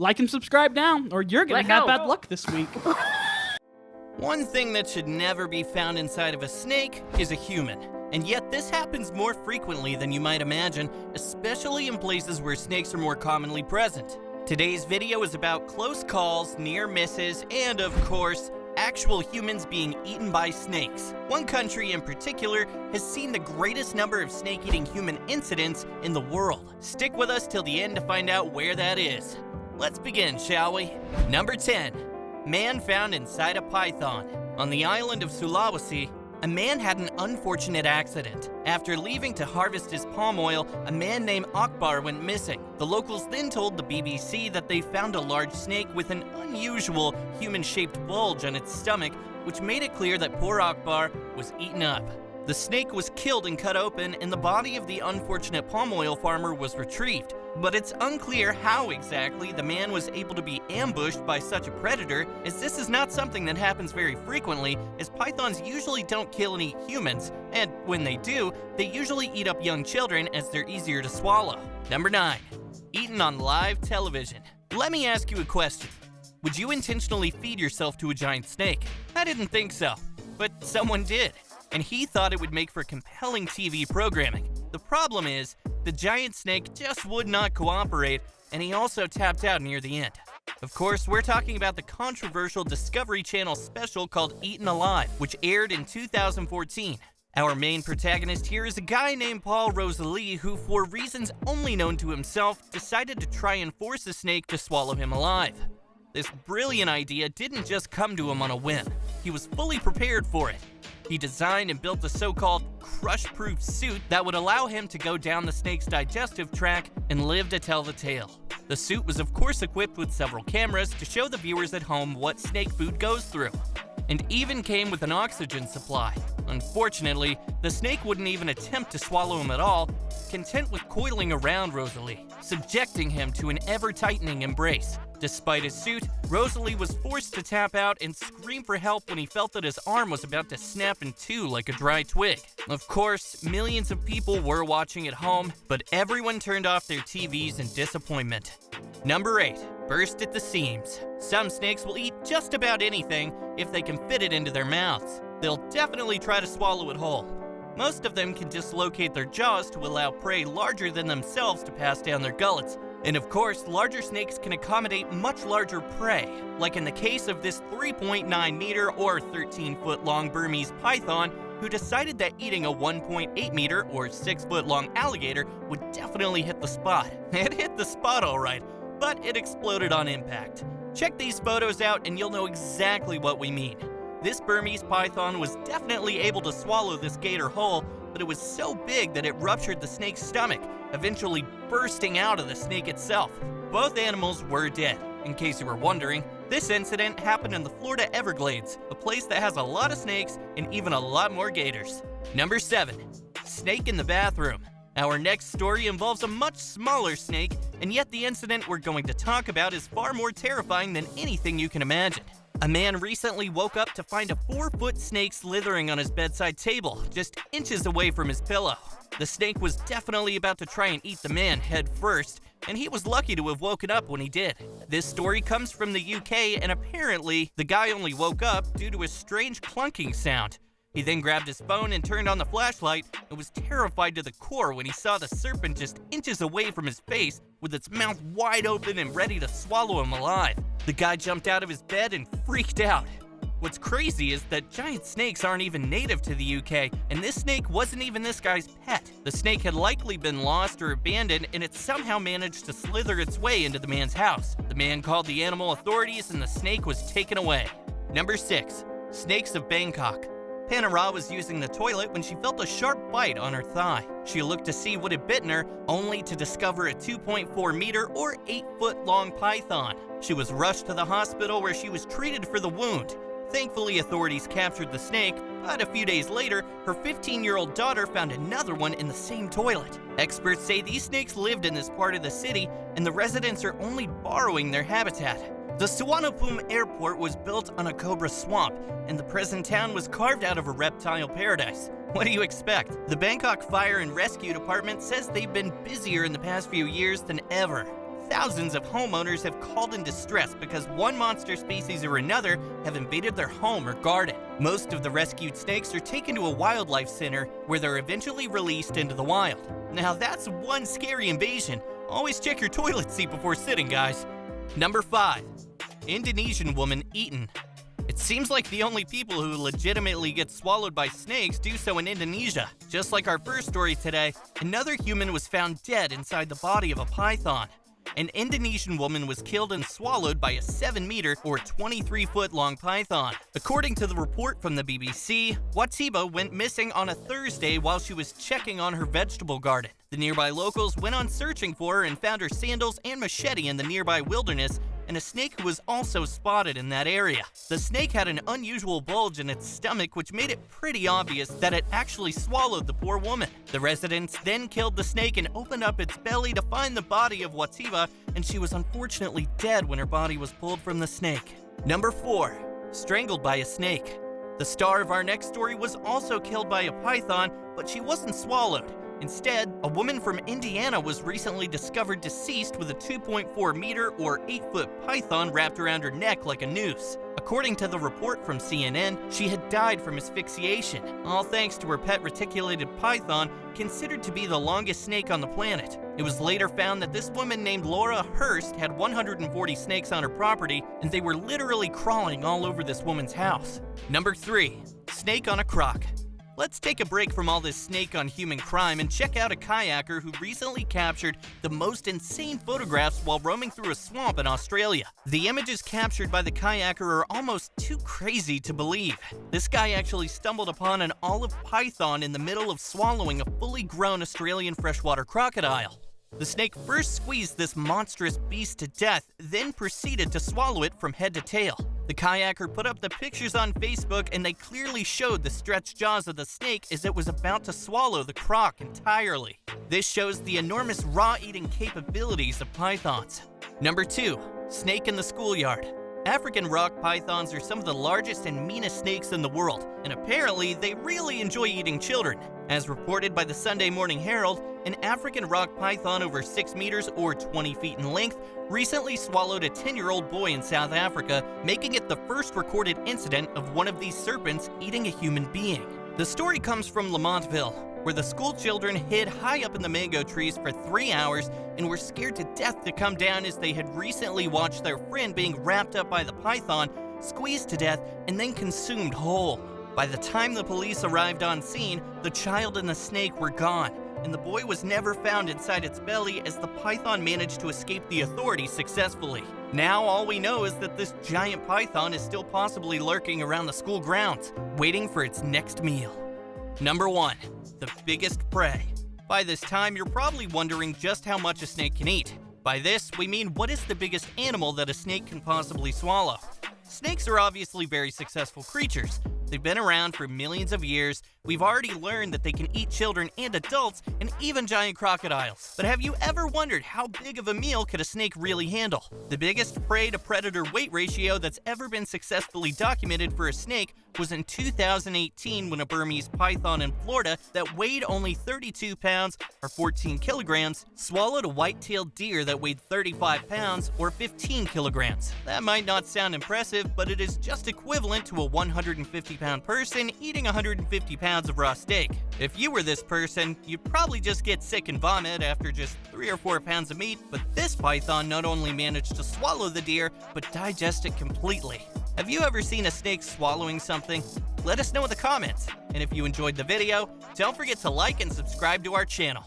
Like and subscribe now, or you're gonna have bad luck this week. One thing that should never be found inside of a snake is a human. And yet this happens more frequently than you might imagine, especially in places where snakes are more commonly present. Today's video is about close calls, near misses, and of course, actual humans being eaten by snakes. One country in particular has seen the greatest number of snake-eating human incidents in the world. Stick with us till the end to find out where that is. Let's begin, shall we? Number 10. Man found inside a python. On the island of Sulawesi, a man had an unfortunate accident. After leaving to harvest his palm oil, a man named Akbar went missing. The locals then told the BBC that they found a large snake with an unusual human-shaped bulge on its stomach, which made it clear that poor Akbar was eaten up. The snake was killed and cut open, and the body of the unfortunate palm oil farmer was retrieved. But it's unclear how exactly the man was able to be ambushed by such a predator, as this is not something that happens very frequently, as pythons usually don't kill and eat humans, and when they do, they usually eat up young children as they're easier to swallow. Number 9. Eaten on live television. Let me ask you a question. Would you intentionally feed yourself to a giant snake? I didn't think so, but someone did, and he thought it would make for compelling TV programming. The problem is, the giant snake just would not cooperate, and he also tapped out near the end. Of course, we're talking about the controversial Discovery Channel special called Eaten Alive, which aired in 2014. Our main protagonist here is a guy named Paul Rosalie who, for reasons only known to himself, decided to try and force a snake to swallow him alive. This brilliant idea didn't just come to him on a whim. He was fully prepared for it. He designed and built a so-called crush-proof suit that would allow him to go down the snake's digestive tract and live to tell the tale. The suit was of course equipped with several cameras to show the viewers at home what snake food goes through, and even came with an oxygen supply. Unfortunately, the snake wouldn't even attempt to swallow him at all, content with coiling around Rosalie, subjecting him to an ever-tightening embrace. Despite his suit, Rosalie was forced to tap out and scream for help when he felt that his arm was about to snap in two like a dry twig. Of course, millions of people were watching at home, but everyone turned off their TVs in disappointment. Number 8. Burst at the seams. Some snakes will eat just about anything if they can fit it into their mouths. They'll definitely try to swallow it whole. Most of them can dislocate their jaws to allow prey larger than themselves to pass down their gullets. And of course, larger snakes can accommodate much larger prey, like in the case of this 3.9 meter or 13-foot long Burmese python who decided that eating a 1.8 meter or 6-foot long alligator would definitely hit the spot. It hit the spot all right, but it exploded on impact. Check these photos out and you'll know exactly what we mean. This Burmese python was definitely able to swallow this gator whole, but it was so big that it ruptured the snake's stomach, eventually bursting out of the snake itself. Both animals were dead. In case you were wondering, this incident happened in the Florida Everglades, a place that has a lot of snakes and even a lot more gators. Number 7. Snake in the bathroom. Our next story involves a much smaller snake, and yet the incident we're going to talk about is far more terrifying than anything you can imagine. A man recently woke up to find a 4-foot snake slithering on his bedside table, just inches away from his pillow. The snake was definitely about to try and eat the man head first, and he was lucky to have woken up when he did. This story comes from the UK, and apparently, the guy only woke up due to a strange clunking sound. He then grabbed his phone and turned on the flashlight and was terrified to the core when he saw the serpent just inches away from his face with its mouth wide open and ready to swallow him alive. The guy jumped out of his bed and freaked out. What's crazy is that giant snakes aren't even native to the UK, and this snake wasn't even this guy's pet. The snake had likely been lost or abandoned, and it somehow managed to slither its way into the man's house. The man called the animal authorities and the snake was taken away. Number 6. Snakes of Bangkok. Panara was using the toilet when she felt a sharp bite on her thigh. She looked to see what had bitten her, only to discover a 2.4 meter or 8-foot long python. She was rushed to the hospital where she was treated for the wound. Thankfully, authorities captured the snake, but a few days later, her 15-year-old daughter found another one in the same toilet. Experts say these snakes lived in this part of the city, and the residents are only borrowing their habitat. The Suvarnabhumi airport was built on a cobra swamp, and the present town was carved out of a reptile paradise. What do you expect? The Bangkok Fire and Rescue Department says they've been busier in the past few years than ever. thousands of homeowners have called in distress because one monster species or another have invaded their home or garden. Most of the rescued snakes are taken to a wildlife center where they're eventually released into the wild. Now that's one scary invasion. Always check your toilet seat before sitting, guys. Number 5. Indonesian woman eaten. It seems like the only people who legitimately get swallowed by snakes do so in Indonesia. Just like our first story today, another human was found dead inside the body of a python. An Indonesian woman was killed and swallowed by a 7-meter or 23-foot long python. According to the report from the BBC, Watiba went missing on a Thursday while she was checking on her vegetable garden. The nearby locals went on searching for her and found her sandals and machete in the nearby wilderness, and a snake was also spotted in that area. The snake had an unusual bulge in its stomach, which made it pretty obvious that it actually swallowed the poor woman. The residents then killed the snake and opened up its belly to find the body of Watiba, and she was unfortunately dead when her body was pulled from the snake. Number 4. Strangled by a snake. The star of our next story was also killed by a python, but she wasn't swallowed. Instead, a woman from Indiana was recently discovered deceased with a 2.4-meter or 8-foot python wrapped around her neck like a noose. According to the report from CNN, she had died from asphyxiation, all thanks to her pet reticulated python, considered to be the longest snake on the planet. It was later found that this woman named Laura Hurst had 140 snakes on her property, and they were literally crawling all over this woman's house. Number 3. Snake on a croc. Let's take a break from all this snake on human crime and check out a kayaker who recently captured the most insane photographs while roaming through a swamp in Australia. The images captured by the kayaker are almost too crazy to believe. This guy actually stumbled upon an olive python in the middle of swallowing a fully grown Australian freshwater crocodile. The snake first squeezed this monstrous beast to death, then proceeded to swallow it from head to tail. The kayaker put up the pictures on Facebook, and they clearly showed the stretched jaws of the snake as it was about to swallow the croc entirely. This shows the enormous raw-eating capabilities of pythons. Number 2. Snake in the schoolyard. African rock pythons are some of the largest and meanest snakes in the world, and apparently they really enjoy eating children. As reported by the Sunday Morning Herald, an African rock python over 6 meters or 20 feet in length recently swallowed a 10-year-old boy in South Africa, making it the first recorded incident of one of these serpents eating a human being. The story comes from Lamontville, where the school children hid high up in the mango trees for 3 hours and were scared to death to come down as they had recently watched their friend being wrapped up by the python, squeezed to death, and then consumed whole. By the time the police arrived on scene, the child and the snake were gone, and the boy was never found inside its belly as the python managed to escape the authorities successfully. Now all we know is that this giant python is still possibly lurking around the school grounds, waiting for its next meal. Number 1. The biggest prey. By this time, you're probably wondering just how much a snake can eat. By this, we mean what is the biggest animal that a snake can possibly swallow. Snakes are obviously very successful creatures. They've been around for millions of years. We've already learned that they can eat children and adults, and even giant crocodiles. But have you ever wondered how big of a meal could a snake really handle? The biggest prey-to-predator weight ratio that's ever been successfully documented for a snake was in 2018 when a Burmese python in Florida that weighed only 32 pounds, or 14 kilograms, swallowed a white-tailed deer that weighed 35 pounds, or 15 kilograms. That might not sound impressive, but it is just equivalent to a 150-pound person eating 150 pounds of raw steak. If you were this person, you'd probably just get sick and vomit after just 3 or 4 pounds of meat, but this python not only managed to swallow the deer, but digest it completely. Have you ever seen a snake swallowing something? Let us know in the comments. And if you enjoyed the video, don't forget to like and subscribe to our channel.